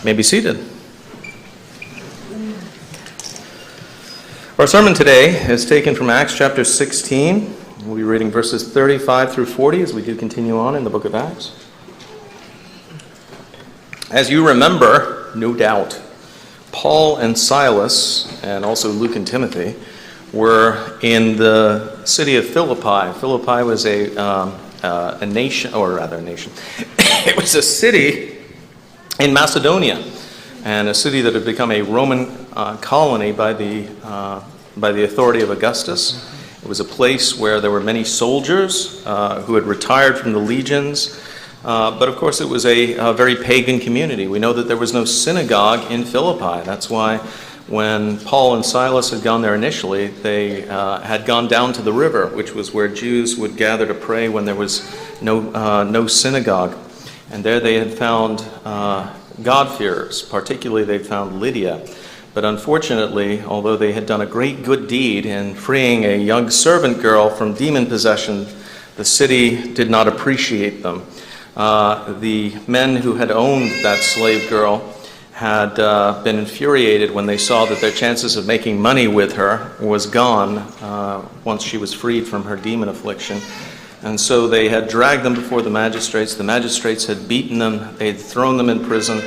May be seated. Our sermon today is taken from Acts chapter 16. We'll be reading verses 35 through 40 as we do continue on in the book of Acts. As you remember, no doubt, Paul and Silas, and also Luke and Timothy, were in the city of Philippi. Philippi was a nation, or rather a nation. It was a city in Macedonia, and a city that had become a Roman colony by the authority of Augustus. It was a place where there were many soldiers who had retired from the legions, but of course it was a very pagan community. We know that there was no synagogue in Philippi. That's why when Paul and Silas had gone there initially, they had gone down to the river, which was where Jews would gather to pray when there was no synagogue. And there they had found God-fearers. Particularly they found Lydia. But unfortunately, although they had done a great good deed in freeing a young servant girl from demon possession, the city did not appreciate them. The men who had owned that slave girl had been infuriated when they saw that their chances of making money with her was gone once she was freed from her demon affliction. And so they had dragged them before the magistrates. The magistrates had beaten them. They had thrown them in prison.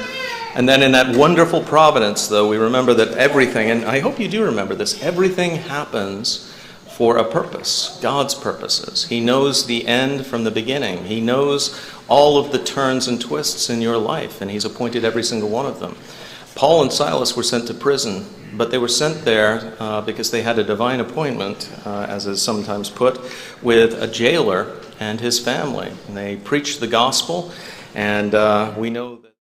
And then in that wonderful providence, though, we remember that everything, and I hope you do remember this, everything happens for a purpose, God's purposes. He knows the end from the beginning. He knows all of the turns and twists in your life, and He's appointed every single one of them. Paul and Silas were sent to prison, but they were sent there because they had a divine appointment, as is sometimes put, with a jailer and his family. And they preached the gospel, and we know that